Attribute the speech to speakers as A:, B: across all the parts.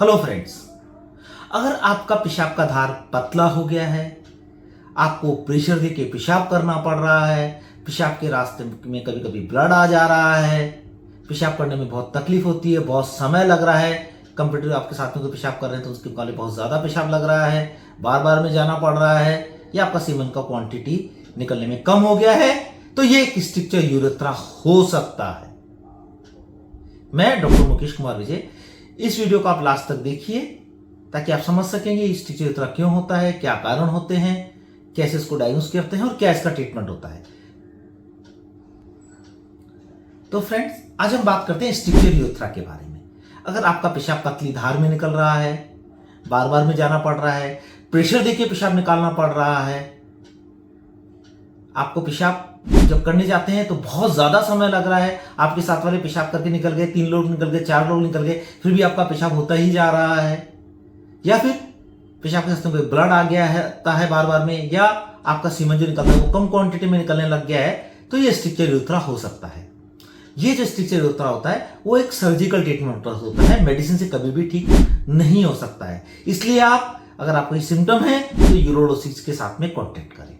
A: Hello friends, अगर आपका पेशाब का धार पतला हो गया है, आपको प्रेशर देके पेशाब करना पड़ रहा है, पेशाब के रास्ते में कभी कभी ब्लड आ जा रहा है, पेशाब करने में बहुत तकलीफ होती है, बहुत समय लग रहा है, कंप्यूटर आपके साथ में कोई पेशाब कर रहे हैं तो उसके मुकाबले बहुत ज़्यादा पेशाब लग रहा है, बार बार में जाना पड़ रहा है, या आपका सीमन का क्वांटिटी निकलने में कम हो गया है, तो ये एक स्ट्रक्चर यूरेथ्रा हो सकता है। मैं डॉक्टर मुकेश कुमार विजय, इस वीडियो को आप लास्ट तक देखिए ताकि आप समझ सकेंगे स्ट्रक्चर यूरेथ्रा क्यों होता है, क्या कारण होते हैं, कैसे इसको डायग्नोस करते हैं और क्या इसका ट्रीटमेंट होता है। तो फ्रेंड्स, आज हम बात करते हैं स्ट्रक्चर यूरेथ्रा के बारे में। अगर आपका पेशाब पतली धार में निकल रहा है, बार बार में जाना पड़ रहा है, प्रेशर देके पेशाब निकालना पड़ रहा है, आपको पेशाब जब करने जाते हैं तो बहुत ज्यादा समय लग रहा है, आपके साथ वाले पेशाब करके निकल गए, 3 लोग निकल गए, 4 लोग निकल गए, फिर भी आपका पेशाब होता ही जा रहा है, या फिर पेशाब के रास्ते में ब्लड आ गया है बार बार में, या आपका सीमन जो निकलता है वो कम क्वांटिटी में निकलने लग गया है, तो ये स्ट्रक्चर यूरेथ्रा हो सकता है। ये जो स्ट्रक्चर यूरेथ्रा होता है वो एक सर्जिकल ट्रीटमेंट होता है, मेडिसिन से कभी भी ठीक नहीं हो सकता है। इसलिए आप अगर आपको ये सिम्टम है तो यूरोलॉजिस्ट के साथ में कॉन्टेक्ट करें,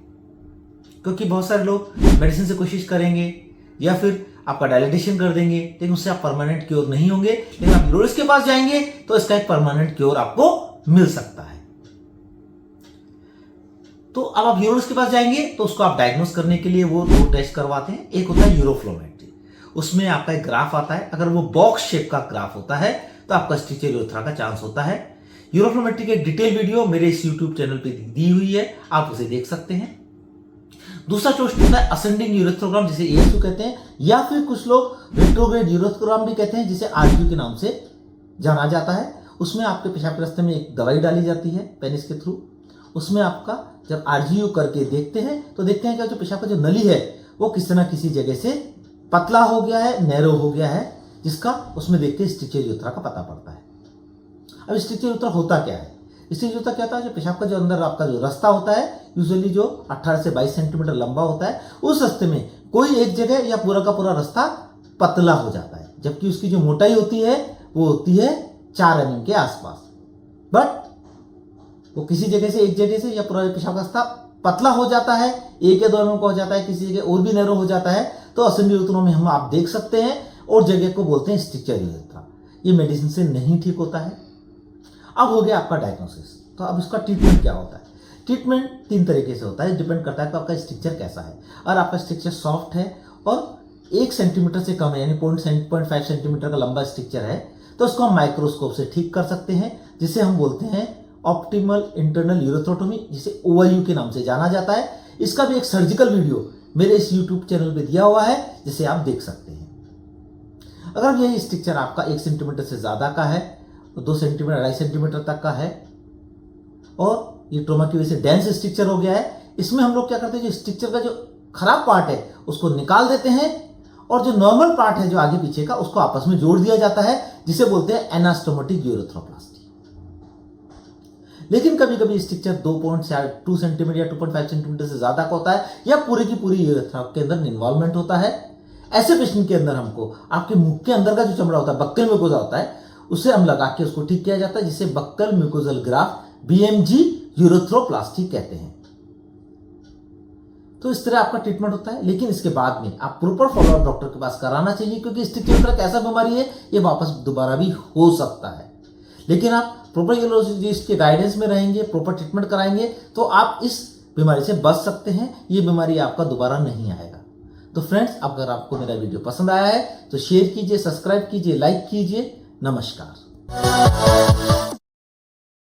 A: क्योंकि बहुत सारे लोग मेडिसिन से कोशिश करेंगे या फिर आपका डायलिटेशन कर देंगे, लेकिन उससे आप परमानेंट क्योर नहीं होंगे। लेकिन आप यूरोलॉजिस्ट के पास जाएंगे तो इसका एक परमानेंट क्योर आपको मिल सकता है। तो अब आप यूरोलॉजिस्ट के पास जाएंगे तो उसको आप डायग्नोस करने के लिए वो 2 टेस्ट करवाते हैं। एक होता है यूरोफ्लोमेट्री, उसमें आपका एक ग्राफ आता है, अगर वो बॉक्स शेप का ग्राफ होता है तो आपका स्ट्रक्चर यूरेथ्रा का चांस होता है। यूरोफ्लोमेट्री की एक डिटेल वीडियो मेरे इस यूट्यूब चैनल पे दी हुई है, आप उसे देख सकते हैं। दूसरा टेस्ट होता है असेंडिंग यूरेथ्रोग्राम, जिसे एएसयू कहते हैं, या फिर कुछ लोग रेट्रोग्रेड यूरेथ्रोग्राम भी कहते हैं, जिसे आरयू के नाम से जाना जाता है। उसमें आपके पेशाब के रास्ते में एक दवाई डाली जाती है पेनिस के थ्रू। उसमें आपका जब आरजीयू करके देखते हैं तो देखते हैं कि जो पेशाब का जो नली है वो किसी न किसी जगह से पतला हो गया है, नैरो हो गया है, जिसका उसमें देख के स्ट्रक्चर यूरेथ्रा का पता पड़ता है। अब स्ट्रक्चर यूरेथ्रा होता क्या है? स्ट्रक्चर यूरेथ्रा क्या होता है? जो पेशाब का जो अंदर आपका जो रास्ता होता है, यूजुअली जो 18 से 22 सेंटीमीटर लंबा होता है, उस रास्ते में कोई एक जगह या पूरा का पूरा रास्ता पतला हो जाता है, जबकि उसकी जो मोटाई होती है वो होती है 4 mm के आसपास। बट वो किसी जगह से एक जगह से या पूरा पेशाब का रास्ता पतला हो जाता है, 1 या 2 mm का हो जाता है, किसी जगह और भी नैरो हो जाता है, तो असेंडिंग यूरेथ्रा में हम आप देख सकते हैं, और जगह को बोलते हैं स्ट्रक्चर यूरेथ्रा। ये मेडिसिन से नहीं ठीक होता है। अब हो गया आपका डायग्नोसिस, तो अब इसका ट्रीटमेंट क्या होता है? ट्रीटमेंट 3 तरीके से होता है, डिपेंड करता है कि आपका स्ट्रक्चर कैसा है। अगर आपका स्ट्रक्चर सॉफ्ट है और 1 सेंटीमीटर से कम है, यानी 0.5 सेंटीमीटर का लंबा स्ट्रक्चर है, तो उसको हम माइक्रोस्कोप से ठीक कर सकते हैं, जिसे हम बोलते हैं ऑप्टिमल इंटरनल यूरेथ्रोटोमी, जिसे OIU के नाम से जाना जाता है। इसका भी एक सर्जिकल वीडियो मेरे इस यूट्यूब चैनल पे दिया हुआ है, जिसे आप देख सकते हैं। अगर यह स्ट्रक्चर आपका 1 सेंटीमीटर से ज़्यादा का है, 2 सेंटीमीटर 2.5 सेंटीमीटर तक का है, और ये ट्रोमा की वजह से डेंस स्ट्रक्चर हो गया है, इसमें हम लोग क्या करते हैं, जो स्ट्रक्चर का जो खराब पार्ट है उसको निकाल देते हैं, और जो नॉर्मल पार्ट है जो आगे पीछे का उसको आपस में जोड़ दिया जाता है, जिसे बोलते हैं एनास्टोमोटिक यूरेथ्रोप्लास्टी। लेकिन कभी कभी स्ट्रक्चर 2 सेंटीमीटर या 2.5 सेंटीमीटर से ज्यादा का होता है, या पूरी की पूरी यूरेथ्रा के अंदर इन्वॉल्वमेंट होता है। ऐसे पेशेंट के अंदर हमको आपके मुख के अंदर का जो चमड़ा होता है, बक्कल म्यूकोजा होता है, उसे हम लगा के उसको ठीक किया जाता है, जिसे buccal mucosal graft BMG urethroplasty कहते हैं। तो इस तरह आपका ट्रीटमेंट होता है। लेकिन इसके बाद में आप प्रॉपर फॉलोअप डॉक्टर के पास कराना चाहिए, क्योंकि स्ट्रक्चर यूरेथ्रा एक ऐसा बीमारी है ये वापस दोबारा भी हो सकता है। लेकिन आप प्रॉपर यूरोलॉजिस्ट के गाइडेंस में रहेंगे, प्रॉपर ट्रीटमेंट कराएंगे, तो आप इस बीमारी से बच सकते हैं। ये बीमारी आपका दोबारा नहीं आएगा। तो फ्रेंड्स, अगर आपको मेरा वीडियो पसंद आया है तो शेयर कीजिए, सब्सक्राइब कीजिए, लाइक कीजिए। नमस्कार।